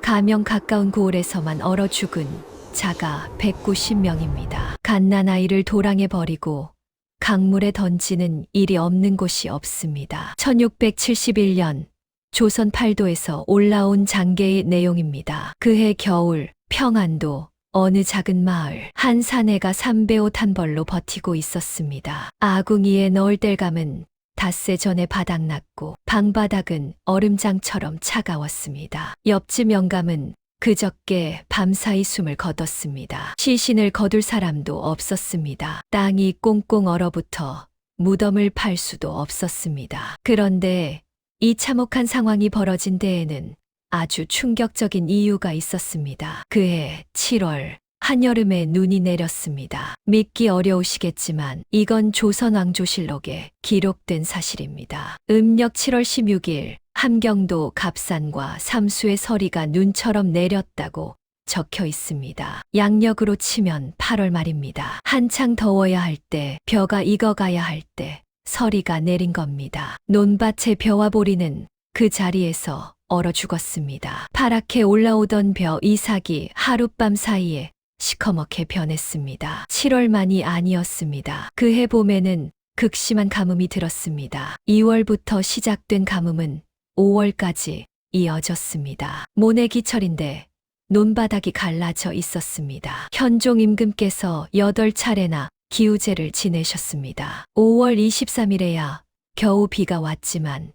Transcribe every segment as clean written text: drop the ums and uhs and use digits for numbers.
가명 가까운 고을에서만 얼어 죽은 자가 190명입니다. 갓난아이를 도랑에 버리고 강물에 던지는 일이 없는 곳이 없습니다. 1671년 조선 팔도에서 올라온 장계의 내용입니다. 그해 겨울 평안도 어느 작은 마을 한 사내가 3배옷 한 벌로 버티고 있었습니다. 아궁이에 넣을 땔감은 닷새 전에 바닥났고 방바닥은 얼음장처럼 차가웠습니다. 옆집 영감은 그저께 밤사이 숨을 거뒀습니다. 시신을 거둘 사람도 없었습니다. 땅이 꽁꽁 얼어붙어 무덤을 팔 수도 없었습니다. 그런데 이 참혹한 상황이 벌어진 데에는 아주 충격적인 이유가 있었습니다. 그해 7월 한여름에 눈이 내렸습니다. 믿기 어려우시겠지만 이건 조선왕조실록에 기록된 사실입니다. 음력 7월 16일 함경도 갑산과 삼수의 서리가 눈처럼 내렸다고 적혀 있습니다. 양력으로 치면 8월 말입니다. 한창 더워야 할 때, 벼가 익어가야 할 때 서리가 내린 겁니다. 논밭의 벼와 보리는 그 자리에서 얼어 죽었습니다. 파랗게 올라오던 벼 이삭이 하룻밤 사이에 시커멓게 변했습니다. 7월만이 아니었습니다. 그해 봄에는 극심한 가뭄이 들었습니다. 2월부터 시작된 가뭄은 5월까지 이어졌습니다. 모내기철인데 논바닥이 갈라져 있었습니다. 현종 임금께서 8차례나 기우제를 지내셨습니다. 5월 23일에야 겨우 비가 왔지만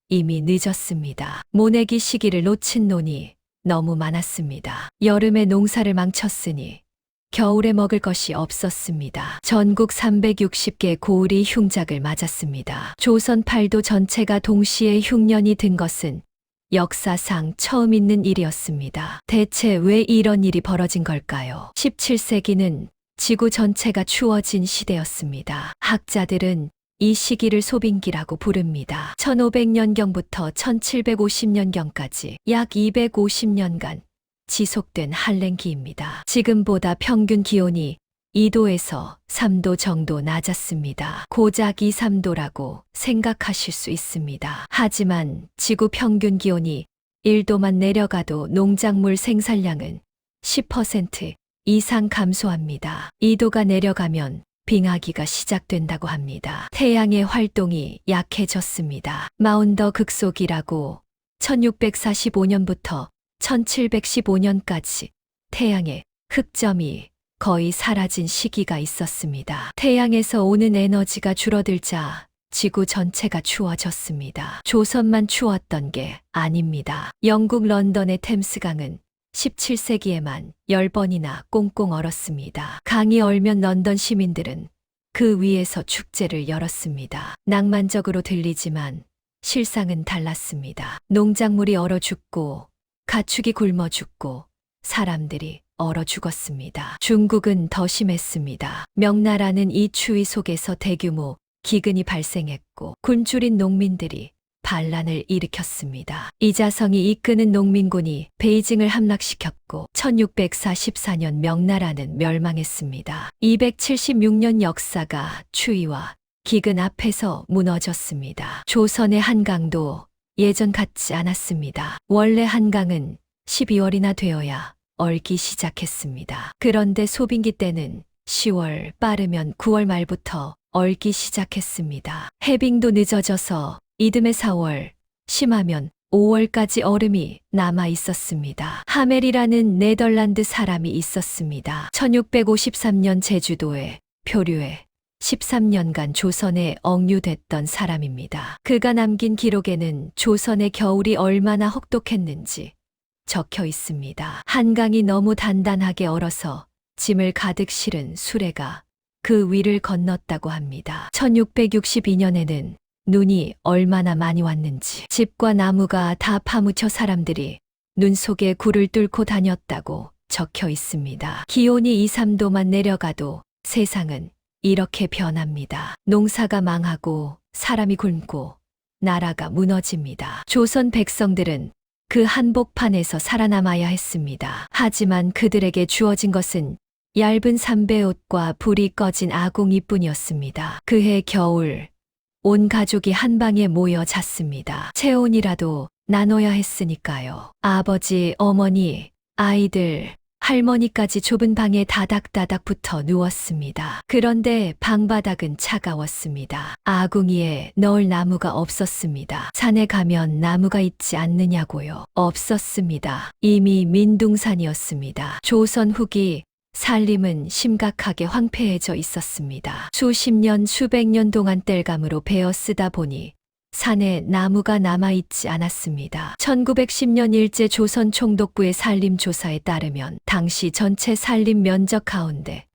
이미 늦었습니다. 모내기 시기를 놓친 논이 너무 많았습니다. 여름에 농사를 망쳤으니 겨울에 먹을 것이 없었습니다. 전국 360개 고을이 흉작을 맞았습니다. 조선 팔도 전체가 동시에 흉년이 든 것은 역사상 처음 있는 일이었습니다. 대체 왜 이런 일이 벌어진 걸까요? 17세기는 지구 전체가 추워진 시대였습니다. 학자들은 이 시기를 소빙기라고 부릅니다. 1500년경부터 1750년경까지 약 250년간 지속된 한랭기입니다. 지금보다 평균 기온이 2도에서 3도 정도 낮았습니다. 고작 2, 3도라고 생각하실 수 있습니다. 하지만 지구 평균 기온이 1도만 내려가도 농작물 생산량은 10% 이상 감소합니다. 2도가 내려가면 빙하기가 시작된다고 합니다. 태양의 활동이 약해졌습니다. 마운더 극속이라고 1645년부터 1715년까지 태양의 흑점이 거의 사라진 시기가 있었습니다. 태양에서 오는 에너지가 줄어들자 지구 전체가 추워졌습니다. 조선만 추웠던 게 아닙니다. 영국 런던의 템스강은 17세기에만 10번이나 꽁꽁 얼었습니다. 강이 얼면 런던 시민들은 그 위에서 축제를 열었습니다. 낭만적으로 들리지만 실상은 달랐습니다. 농작물이 얼어 죽고 가축이 굶어 죽고 사람들이 얼어 죽었습니다. 중국은 더 심했습니다. 명나라는 이 추위 속에서 대규모 기근이 발생했고 굶주린 농민들이 반란을 일으켰습니다. 이자성이 이끄는 농민군이 베이징을 함락시켰고 1644년 명나라는 멸망했습니다. 276년 역사가 추위와 기근 앞에서 무너졌습니다. 조선의 한강도 예전 같지 않았습니다. 원래 한강은 12월이나 되어야 얼기 시작했습니다. 그런데 소빙기 때는 10월 빠르면 9월 말부터 얼기 시작했습니다. 해빙도 늦어져서 이듬해 4월, 심하면 5월까지 얼음이 남아 있었습니다. 하멜이라는 네덜란드 사람이 있었습니다. 1653년 제주도에 표류해 13년간 조선에 억류됐던 사람입니다. 그가 남긴 기록에는 조선의 겨울이 얼마나 혹독했는지 적혀 있습니다. 한강이 너무 단단하게 얼어서 짐을 가득 실은 수레가 그 위를 건넜다고 합니다. 1662년에는 눈이 얼마나 많이 왔는지 집과 나무가 다 파묻혀 사람들이 눈 속에 굴을 뚫고 다녔다고 적혀 있습니다. 기온이 2, 3도만 내려가도 세상은 이렇게 변합니다. 농사가 망하고 사람이 굶고 나라가 무너집니다. 조선 백성들은 그 한복판에서 살아남아야 했습니다. 하지만 그들에게 주어진 것은 얇은 삼배옷과 불이 꺼진 아궁이뿐이었습니다. 그해 겨울 온 가족이 한 방에 모여 잤습니다. 체온이라도 나눠야 했으니까요. 아버지, 어머니, 아이들, 할머니까지 좁은 방에 다닥다닥 붙어 누웠습니다. 그런데 방바닥은 차가웠습니다. 아궁이에 넣을 나무가 없었습니다. 산에 가면 나무가 있지 않느냐고요. 없었습니다. 이미 민둥산이었습니다. 조선 후기 산림은 심각하게 황폐해져 있었습니다. 수십 년, 수백 년 동안 땔감으로 베어 쓰다 보니 산에 나무가 남아있지 않았습니다. 1910년 일제 조선 총독부의 산림조사에 따르면 당시 전체 산림 면적 가운데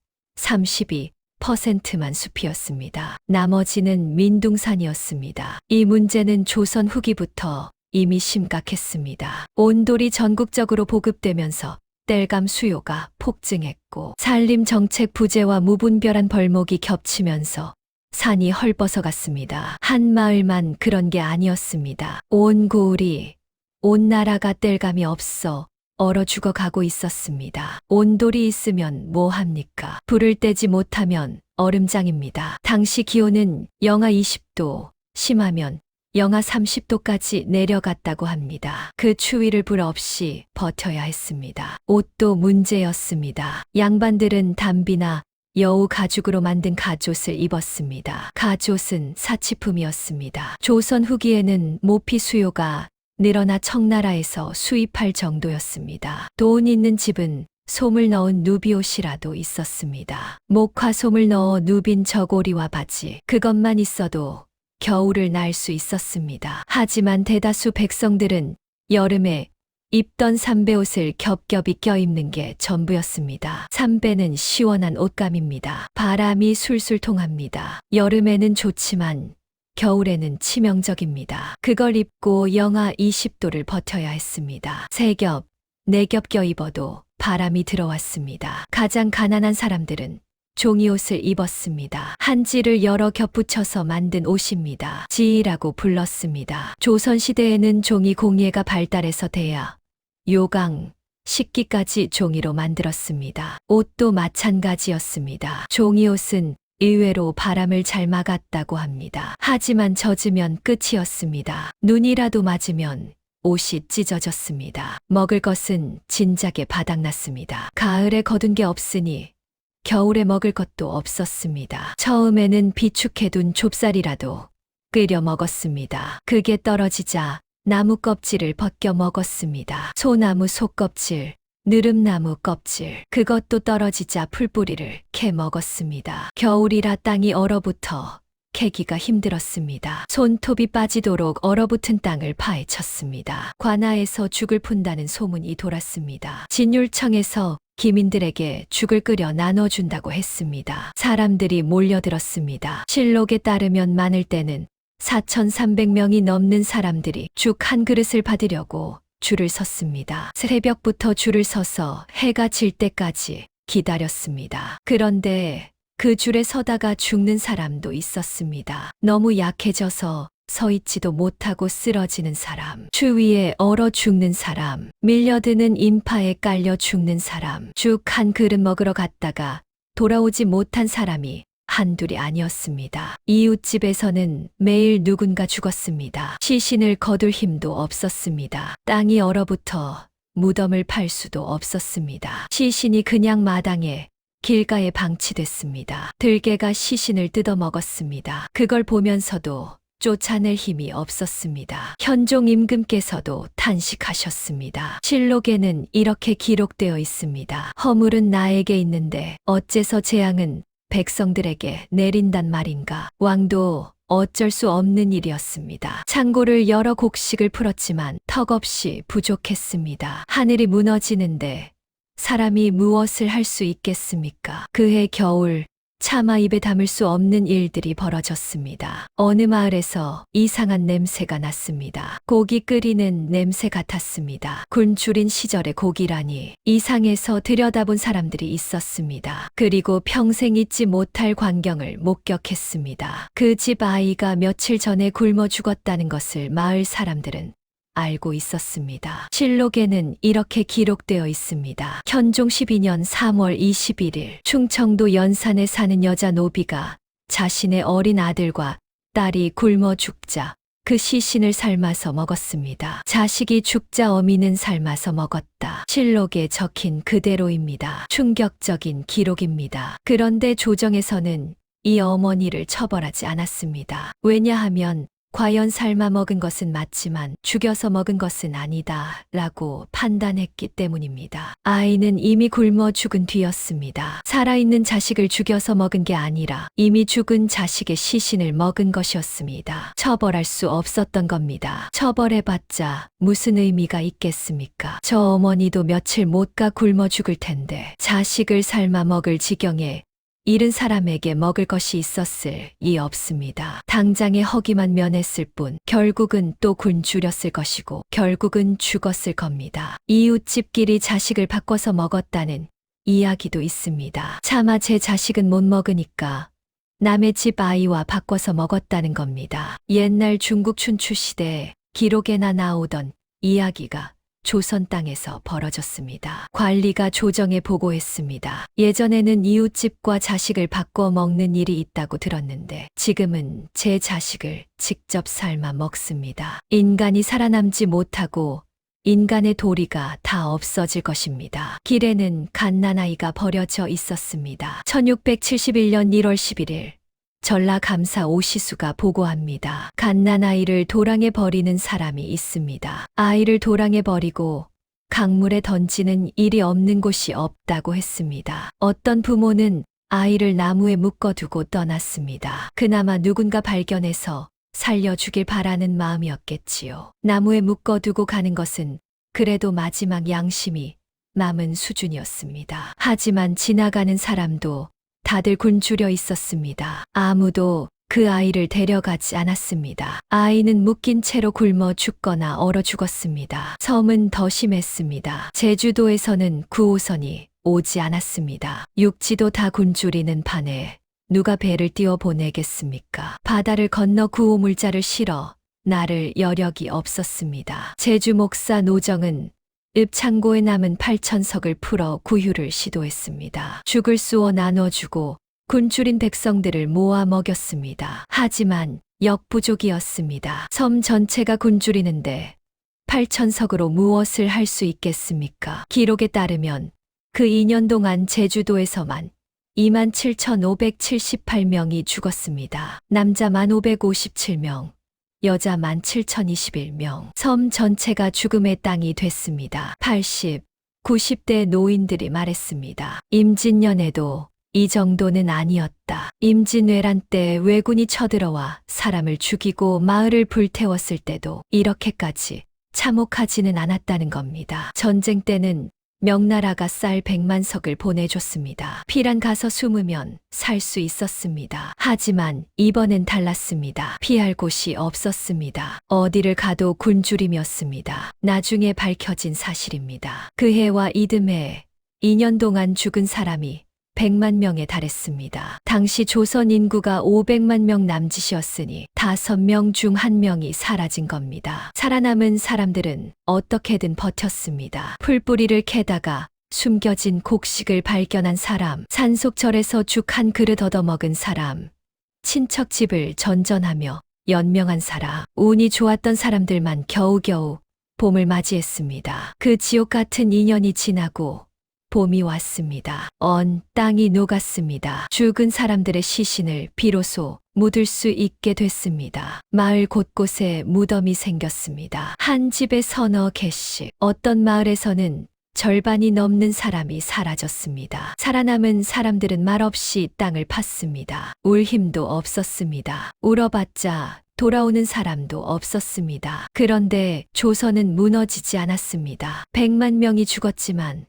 32%만 숲이었습니다. 나머지는 민둥산이었습니다. 이 문제는 조선 후기부터 이미 심각했습니다. 온돌이 전국적으로 보급되면서 땔감 수요가 폭증했고 산림 정책 부재와 무분별한 벌목이 겹치면서 산이 헐벗어갔습니다. 한 마을만 그런 게 아니었습니다. 온 고을이, 온 나라가 땔감이 없어 얼어 죽어가고 있었습니다. 온돌이 있으면 뭐 합니까? 불을 떼지 못하면 얼음장입니다. 당시 기온은 영하 20도, 심하면 영하 30도까지 내려갔다고 합니다. 그 추위를 불 없이 버텨야 했습니다. 옷도 문제였습니다. 양반들은 담비나 여우 가죽으로 만든 가옷을 입었습니다. 가옷은 사치품이었습니다. 조선 후기에는 모피 수요가 늘어나 청나라에서 수입할 정도였습니다. 돈 있는 집은 솜을 넣은 누비옷이라도 있었습니다. 목화솜을 넣어 누빈 저고리와 바지, 그것만 있어도 겨울을 날 수 있었습니다. 하지만 대다수 백성들은 여름에 입던 삼배옷을 겹겹이 껴입는 게 전부였습니다. 삼배는 시원한 옷감입니다. 바람이 술술 통합니다. 여름에는 좋지만 겨울에는 치명적입니다. 그걸 입고 영하 20도를 버텨야 했습니다. 세 겹, 네 겹 껴입어도 바람이 들어왔습니다. 가장 가난한 사람들은 종이옷을 입었습니다. 한지를 여러 겹 붙여서 만든 옷입니다. 지이라고 불렀습니다. 조선시대에는 종이 공예가 발달해서 돼야 요강, 식기까지 종이로 만들었습니다. 옷도 마찬가지였습니다. 종이옷은 의외로 바람을 잘 막았다고 합니다. 하지만 젖으면 끝이었습니다. 눈이라도 맞으면 옷이 찢어졌습니다. 먹을 것은 진작에 바닥났습니다. 가을에 거둔 게 없으니 겨울에 먹을 것도 없었습니다. 처음에는 비축해둔 좁쌀이라도 끓여 먹었습니다. 그게 떨어지자 나무 껍질을 벗겨 먹었습니다. 소나무 속껍질, 느릅나무 껍질, 그것도 떨어지자 풀뿌리를 캐 먹었습니다. 겨울이라 땅이 얼어붙어 캐기가 힘들었습니다. 손톱이 빠지도록 얼어붙은 땅을 파헤쳤습니다. 관아에서 죽을 푼다는 소문이 돌았습니다. 진율청에서 기민들에게 죽을 끓여 나눠준다고 했습니다. 사람들이 몰려들었습니다. 실록에 따르면 많을 때는 4,300명이 넘는 사람들이 죽 한 그릇을 받으려고 줄을 섰습니다. 새벽부터 줄을 서서 해가 질 때까지 기다렸습니다. 그런데 그 줄에 서다가 죽는 사람도 있었습니다. 너무 약해져서 서 있지도 못하고 쓰러지는 사람, 추위에 얼어 죽는 사람, 밀려드는 인파에 깔려 죽는 사람, 죽 한 그릇 먹으러 갔다가 돌아오지 못한 사람이 한둘이 아니었습니다. 이웃집에서는 매일 누군가 죽었습니다. 시신을 거둘 힘도 없었습니다. 땅이 얼어붙어 무덤을 팔 수도 없었습니다. 시신이 그냥 마당에 길가에 방치됐습니다. 들개가 시신을 뜯어먹었습니다. 그걸 보면서도 쫓아낼 힘이 없었습니다. 현종 임금께서도 탄식하셨습니다. 실록에는 이렇게 기록되어 있습니다. 허물은 나에게 있는데 어째서 재앙은 백성들에게 내린단 말인가. 왕도 어쩔 수 없는 일이었습니다. 창고를 열어 곡식을 풀었지만 턱없이 부족했습니다. 하늘이 무너지는데 사람이 무엇을 할 수 있겠습니까? 그해 겨울 차마 입에 담을 수 없는 일들이 벌어졌습니다. 어느 마을에서 이상한 냄새가 났습니다. 고기 끓이는 냄새 같았습니다. 굶주린 시절의 고기라니 이상해서 들여다본 사람들이 있었습니다. 그리고 평생 잊지 못할 광경을 목격했습니다. 그 집 아이가 며칠 전에 굶어 죽었다는 것을 마을 사람들은 알고 있었습니다. 실록에는 이렇게 기록되어 있습니다. 현종 12년 3월 21일 충청도 연산에 사는 여자 노비가 자신의 어린 아들과 딸이 굶어 죽자 그 시신을 삶아서 먹었습니다. 자식이 죽자 어미는 삶아서 먹었다. 실록에 적힌 그대로입니다. 충격적인 기록입니다. 그런데 조정에서는 이 어머니를 처벌하지 않았습니다. 왜냐하면 과연 삶아 먹은 것은 맞지만 죽여서 먹은 것은 아니다 라고 판단했기 때문입니다. 아이는 이미 굶어 죽은 뒤였습니다. 살아있는 자식을 죽여서 먹은 게 아니라 이미 죽은 자식의 시신을 먹은 것이었습니다. 처벌할 수 없었던 겁니다. 처벌해봤자 무슨 의미가 있겠습니까? 저 어머니도 며칠 못 가 굶어 죽을 텐데 자식을 삶아 먹을 지경에 잃은 사람에게 먹을 것이 있었을 리 없습니다. 당장에 허기만 면했을 뿐 결국은 또 굶주렸을 것이고 결국은 죽었을 겁니다. 이웃집끼리 자식을 바꿔서 먹었다는 이야기도 있습니다. 차마 제 자식은 못 먹으니까 남의 집 아이와 바꿔서 먹었다는 겁니다. 옛날 중국 춘추 시대에 기록에나 나오던 이야기가 조선 땅에서 벌어졌습니다. 관리가 조정에 보고했습니다. 예전에는 이웃집과 자식을 바꿔 먹는 일이 있다고 들었는데 지금은 제 자식을 직접 삶아 먹습니다. 인간이 살아남지 못하고 인간의 도리가 다 없어질 것입니다. 길에는 갓난아이가 버려져 있었습니다. 1671년 1월 11일 전라감사 오시수가 보고합니다. 갓난아이를 도랑에 버리는 사람이 있습니다. 아이를 도랑에 버리고 강물에 던지는 일이 없는 곳이 없다고 했습니다. 어떤 부모는 아이를 나무에 묶어두고 떠났습니다. 그나마 누군가 발견해서 살려주길 바라는 마음이었겠지요. 나무에 묶어두고 가는 것은 그래도 마지막 양심이 남은 수준이었습니다. 하지만 지나가는 사람도 다들 굶주려 있었습니다. 아무도 그 아이를 데려가지 않았습니다. 아이는 묶인 채로 굶어 죽거나 얼어 죽었습니다. 섬은 더 심했습니다. 제주도에서는 9호선이 오지 않았습니다. 육지도 다 굶주리는 판에 누가 배를 띄워 보내겠습니까? 바다를 건너 구호물자를 실어 나를 여력이 없었습니다. 제주 목사 노정은 읍창고에 남은 8,000석을 풀어 구휴를 시도했습니다. 죽을 쑤어 나눠주고 굶주린 백성들을 모아 먹였습니다. 하지만 역부족이었습니다. 섬 전체가 굶주리는데 8,000석으로 무엇을 할 수 있겠습니까? 기록에 따르면 그 2년 동안 제주도에서만 27,578명이 죽었습니다. 남자만 557명, 여자만 7,021명, 섬 전체가 죽음의 땅이 됐습니다. 80, 90대 노인들이 말했습니다. 임진년에도 이 정도는 아니었다. 임진왜란 때 왜군이 쳐들어와 사람을 죽이고 마을을 불태웠을 때도 이렇게까지 참혹하지는 않았다는 겁니다. 전쟁 때는 명나라가 쌀 100만 석을 보내줬습니다. 피란 가서 숨으면 살 수 있었습니다. 하지만 이번엔 달랐습니다. 피할 곳이 없었습니다. 어디를 가도 굶주림이었습니다. 나중에 밝혀진 사실입니다. 그 해와 이듬해 2년 동안 죽은 사람이 100만 명에 달했습니다. 당시 조선 인구가 500만 명 남짓이었으니 5명 중 1명이 사라진 겁니다. 살아남은 사람들은 어떻게든 버텼습니다. 풀뿌리를 캐다가 숨겨진 곡식을 발견한 사람, 산속절에서 죽 한 그릇 얻어먹은 사람, 친척 집을 전전하며 연명한 사람, 운이 좋았던 사람들만 겨우겨우 봄을 맞이했습니다. 그 지옥 같은 2년이 지나고 봄이 왔습니다. 땅이 녹았습니다. 죽은 사람들의 시신을 비로소 묻을 수 있게 됐습니다. 마을 곳곳에 무덤이 생겼습니다. 한 집에 서너 개씩, 어떤 마을에서는 절반이 넘는 사람이 사라졌습니다. 살아남은 사람들은 말없이 땅을 팠습니다. 울 힘도 없었습니다. 울어봤자 돌아오는 사람도 없었습니다. 그런데 조선은 무너지지 않았습니다. 100만 명이 죽었지만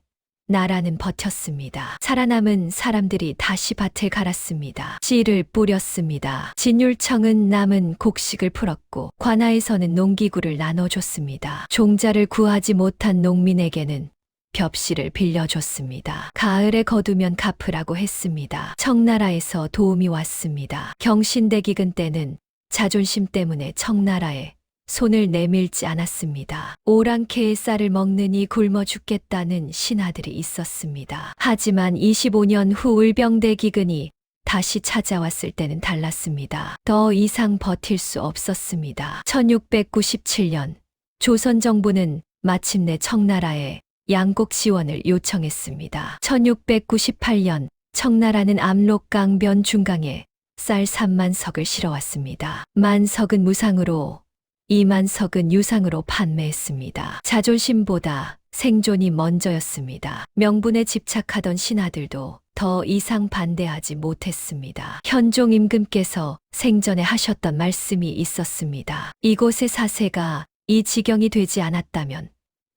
나라는 버텼습니다. 살아남은 사람들이 다시 밭을 갈았습니다. 씨를 뿌렸습니다. 진율청은 남은 곡식을 풀었고 관아에서는 농기구를 나눠줬습니다. 종자를 구하지 못한 농민에게는 벽시를 빌려줬습니다. 가을에 거두면 갚으라고 했습니다. 청나라에서 도움이 왔습니다. 경신대기근 때는 자존심 때문에 청나라에 손을 내밀지 않았습니다. 오랑캐의 쌀을 먹느니 굶어 죽겠다는 신하들이 있었습니다. 하지만 25년 후 을병대 기근이 다시 찾아왔을 때는 달랐습니다. 더 이상 버틸 수 없었습니다. 1697년 조선 정부는 마침내 청나라에 양곡 지원을 요청했습니다. 1698년 청나라는 압록강변 중강에 쌀 3만 석을 실어왔습니다. 1만 석은 무상으로, 2만 석은 유상으로 판매했습니다. 자존심보다 생존이 먼저였습니다. 명분에 집착하던 신하들도 더 이상 반대하지 못했습니다. 현종 임금께서 생전에 하셨던 말씀이 있었습니다. 이곳의 사세가 이 지경이 되지 않았다면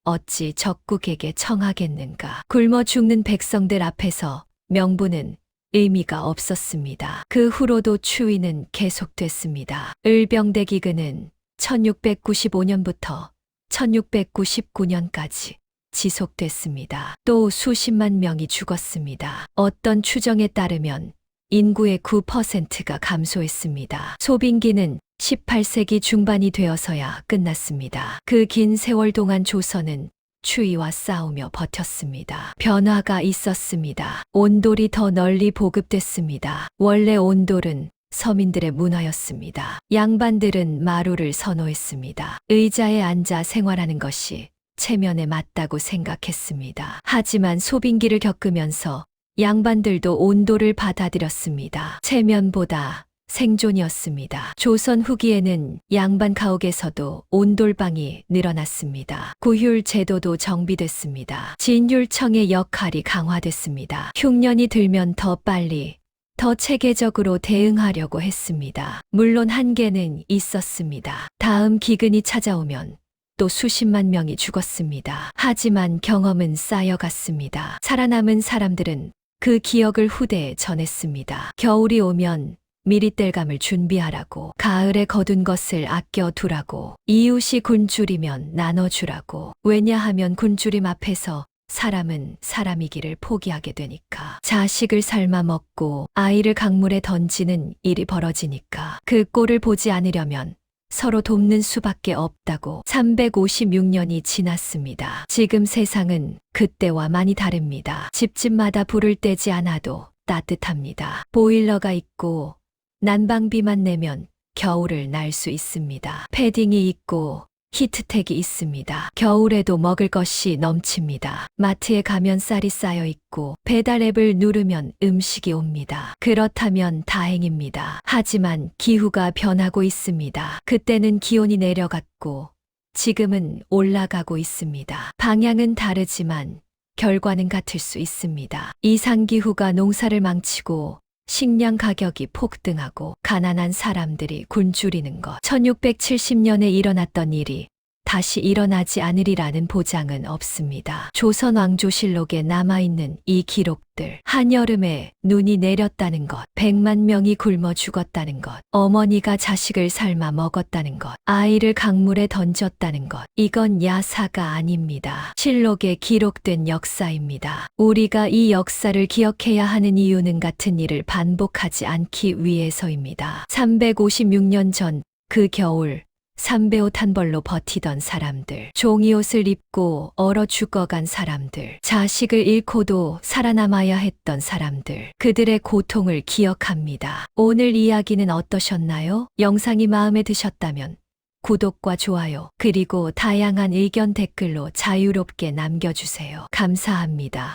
어찌 적국에게 청하겠는가. 굶어 죽는 백성들 앞에서 명분은 의미가 없었습니다. 그 후로도 추위는 계속됐습니다. 을병대기근은 1695년부터 1699년까지 지속됐습니다. 또 수십만 명이 죽었습니다. 어떤 추정에 따르면 인구의 9%가 감소했습니다. 소빙기는 18세기 중반이 되어서야 끝났습니다. 그 긴 세월 동안 조선은 추위와 싸우며 버텼습니다. 변화가 있었습니다. 온돌이 더 널리 보급됐습니다. 원래 온돌은 서민들의 문화였습니다. 양반들은 마루를 선호했습니다. 의자에 앉아 생활하는 것이 체면에 맞다고 생각했습니다. 하지만 소빙기를 겪으면서 양반들도 온돌을 받아들였습니다. 체면보다 생존이었습니다. 조선 후기에는 양반 가옥에서도 온돌방이 늘어났습니다. 구휼 제도도 정비됐습니다. 진율청의 역할이 강화됐습니다. 흉년이 들면 더 빨리, 더 체계적으로 대응하려고 했습니다. 물론 한계는 있었습니다. 다음 기근이 찾아오면 또 수십만 명이 죽었습니다. 하지만 경험은 쌓여갔습니다. 살아남은 사람들은 그 기억을 후대에 전했습니다. 겨울이 오면 미리 땔감을 준비하라고, 가을에 거둔 것을 아껴두라고, 이웃이 굶주리면 나눠주라고. 왜냐하면 굶주림 앞에서 사람은 사람이기를 포기하게 되니까. 자식을 삶아 먹고 아이를 강물에 던지는 일이 벌어지니까. 그 꼴을 보지 않으려면 서로 돕는 수밖에 없다고. 356년이 지났습니다. 지금 세상은 그때와 많이 다릅니다. 집집마다 불을 떼지 않아도 따뜻합니다. 보일러가 있고 난방비만 내면 겨울을 날 수 있습니다. 패딩이 있고 히트텍이 있습니다. 겨울에도 먹을 것이 넘칩니다. 마트에 가면 쌀이 쌓여 있고 배달 앱을 누르면 음식이 옵니다. 그렇다면 다행입니다. 하지만 기후가 변하고 있습니다. 그때는 기온이 내려갔고 지금은 올라가고 있습니다. 방향은 다르지만 결과는 같을 수 있습니다. 이상기후가 농사를 망치고 식량 가격이 폭등하고 가난한 사람들이 굶주리는 것. 1670년에 일어났던 일이 다시 일어나지 않으리라는 보장은 없습니다. 조선 왕조실록에 남아있는 이 기록들. 한여름에 눈이 내렸다는 것, 100만 명이 굶어 죽었다는 것, 어머니가 자식을 삶아 먹었다는 것, 아이를 강물에 던졌다는 것. 이건 야사가 아닙니다. 실록에 기록된 역사입니다. 우리가 이 역사를 기억해야 하는 이유는 같은 일을 반복하지 않기 위해서입니다. 356년 전 그 겨울, 삼배옷 한 벌로 버티던 사람들, 종이옷을 입고 얼어 죽어간 사람들, 자식을 잃고도 살아남아야 했던 사람들, 그들의 고통을 기억합니다. 오늘 이야기는 어떠셨나요? 영상이 마음에 드셨다면 구독과 좋아요, 그리고 다양한 의견 댓글로 자유롭게 남겨주세요. 감사합니다.